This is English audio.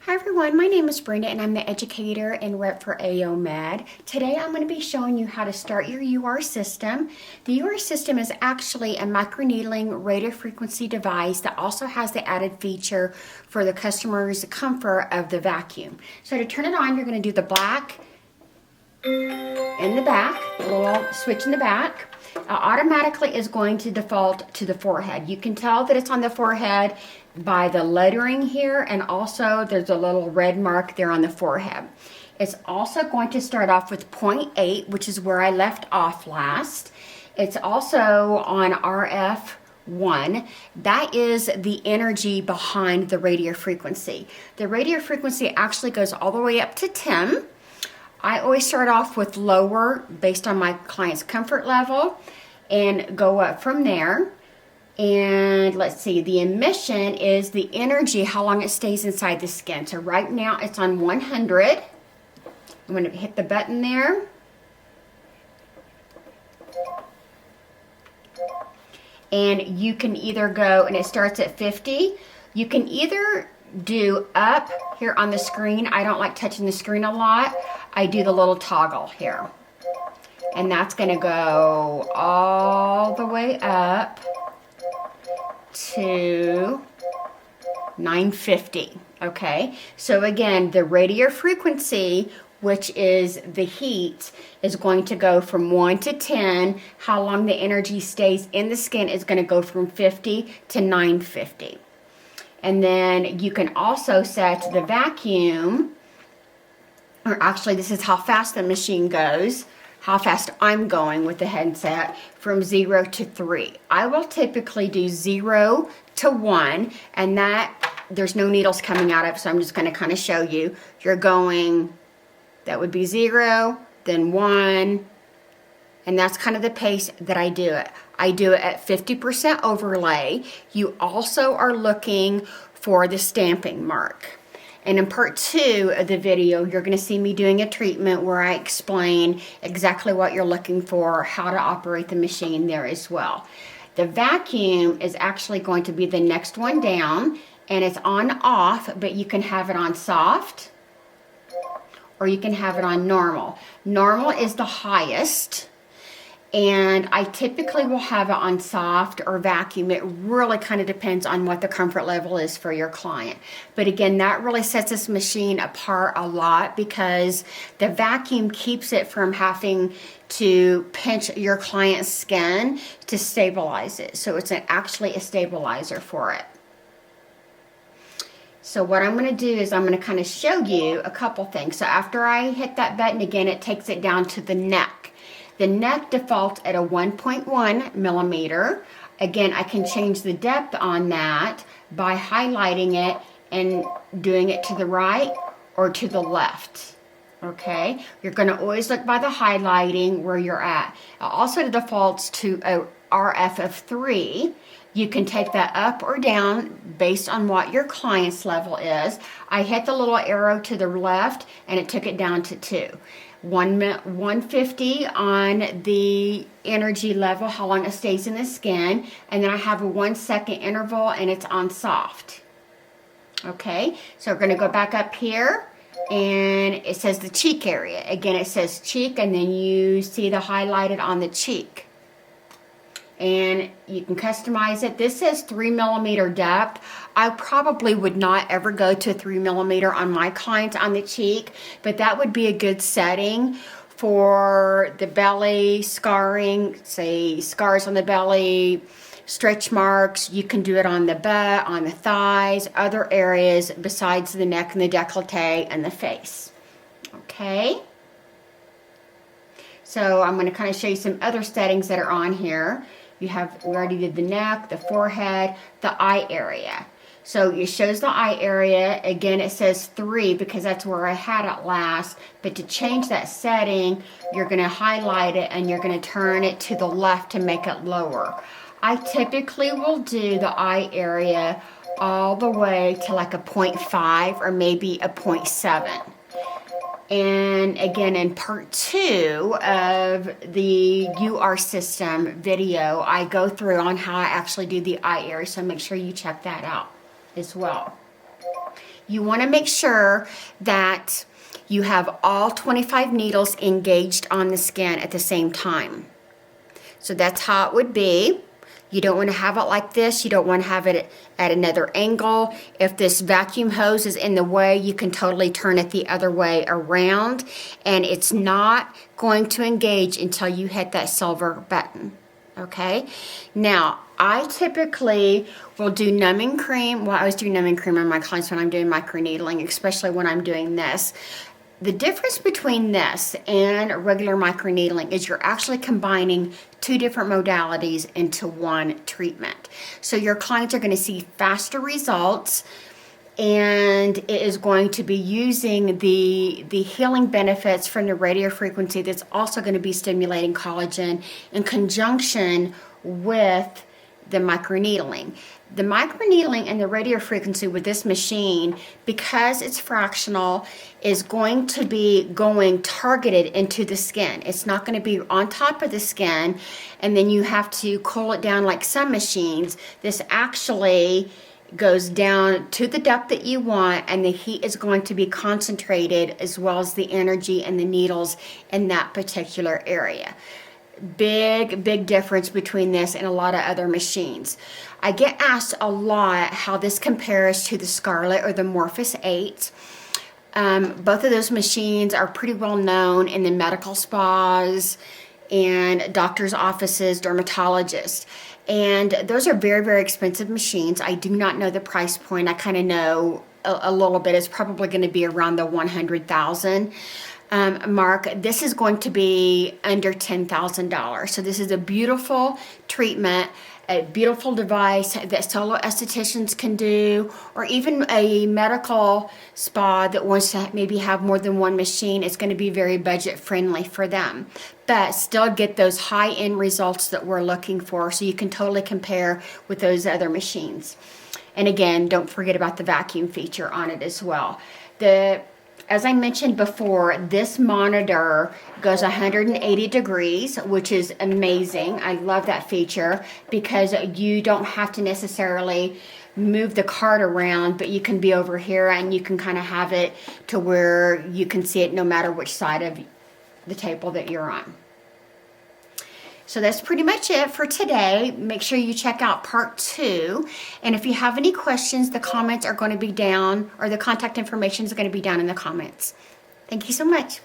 Hi everyone, my name is Brenda and I'm the educator and rep for AO Med. Today I'm going to be showing you how to start your UR system. The UR system is actually a microneedling radiofrequency device that also has the added feature for the customer's comfort of the vacuum. So to turn it on, you're going to do the black in the back, a little switch in the back. Automatically is going to default to the forehead. You can tell that it's on the forehead by the lettering here, and also there's a little red mark there on the forehead. It's also going to start off with 0.8, which is where I left off last. It's also on RF1. That is the energy behind the radio frequency. The radio frequency actually goes all the way up to 10. I always start off with lower based on my client's comfort level and go up from there. And let's see, the emission is the energy, how long it stays inside the skin. So right now it's on 100. I'm going to hit the button there. And you can either go, and it starts at 50. You can either do up here on the screen. I don't like touching the screen a lot. I do the little toggle here. And that's going to go all the way up to 950. Okay, so again, the radio frequency, which is the heat, is going to go from 1 to 10. How long the energy stays in the skin is going to go from 50 to 950. And then you can also set the vacuum, or actually this is how fast the machine goes, how fast I'm going with the headset, from 0 to 3. I will typically do 0 to 1, and that there's no needles coming out of it, so I'm just going to kind of show you. You're going, that would be 0, then 1, and that's kind of the pace that I do it. I do it at 50% overlay. You also are looking for the stamping mark. And in part 2 of the video, you're going to see me doing a treatment where I explain exactly what you're looking for, how to operate the machine there as well. The vacuum is actually going to be the next one down, and it's on off, but you can have it on soft or you can have it on normal. Normal is the highest, and I typically will have it on soft or vacuum. It really kind of depends on what the comfort level is for your client. But again, that really sets this machine apart a lot because the vacuum keeps it from having to pinch your client's skin to stabilize it. So it's actually a stabilizer for it. So what I'm going to do is I'm going to kind of show you a couple things. So after I hit that button again, it takes it down to the neck. The neck defaults at a 1.1 millimeter. Again, I can change the depth on that by highlighting it and doing it to the right or to the left. Okay, you're going to always look by the highlighting where you're at. It also defaults to a RF of 3. You can take that up or down based on what your client's level is. I hit the little arrow to the left and it took it down to 2. 150 on the energy level, how long it stays in the skin, and then I have a 1 second interval and it's on soft. Okay, so we're going to go back up here and it says the cheek area. Again, it says cheek, and then you see the highlighted on the cheek. And you can customize it. This says 3 millimeter depth. I probably would not ever go to 3 millimeter on my clients on the cheek, but that would be a good setting for the belly scarring, say scars on the belly, stretch marks. You can do it on the butt, on the thighs, other areas besides the neck and the décolleté and the face. Okay. So I'm going to kind of show you some other settings that are on here. We already did the neck, the forehead, the eye area. So it shows the eye area. Again, it says 3 because that's where I had it last. But to change that setting, you're going to highlight it and you're going to turn it to the left to make it lower. I typically will do the eye area all the way to like a 0.5 or maybe a 0.7. And again, in part 2 of the UR system video, I go through on how I actually do the eye area, so make sure you check that out as well. You want to make sure that you have all 25 needles engaged on the skin at the same time. So that's how it would be. You don't want to have it like this. You don't want to have it at another angle. If this vacuum hose is in the way, you can totally turn it the other way around, and it's not going to engage until you hit that silver button. Okay? Now, I typically will do numbing cream. Well, I always do numbing cream on my clients when I'm doing microneedling, especially when I'm doing this. The difference between this and regular microneedling is you're actually combining two different modalities into one treatment. So your clients are going to see faster results, and it is going to be using the healing benefits from the radio frequency that's also going to be stimulating collagen in conjunction with the microneedling. The microneedling and the radio frequency with this machine, because it's fractional, is going to be going targeted into the skin. It's not going to be on top of the skin and then you have to cool it down like some machines. This actually goes down to the depth that you want, and the heat is going to be concentrated as well as the energy and the needles in that particular area. Big difference between this and a lot of other machines. I get asked a lot how this compares to the Scarlett or the Morphus 8. Both of those machines are pretty well known in the medical spas and doctors' offices, dermatologists. And those are very expensive machines. I do not know the price point. I kind of know a little bit. It's probably going to be around the $100,000 mark. This is going to be under $10,000. So this is a beautiful treatment, a beautiful device that solo estheticians can do, or even a medical spa that wants to maybe have more than one machine. It's going to be very budget friendly for them, but still get those high-end results that we're looking for, so you can totally compare with those other machines. And again, don't forget about the vacuum feature on it as well. As I mentioned before, this monitor goes 180 degrees, which is amazing. I love that feature because you don't have to necessarily move the cart around, but you can be over here and you can kind of have it to where you can see it no matter which side of the table that you're on. So that's pretty much it for today. Make sure you check out part 2. And if you have any questions, the comments are going to be down, or the contact information is going to be down in the comments. Thank you so much.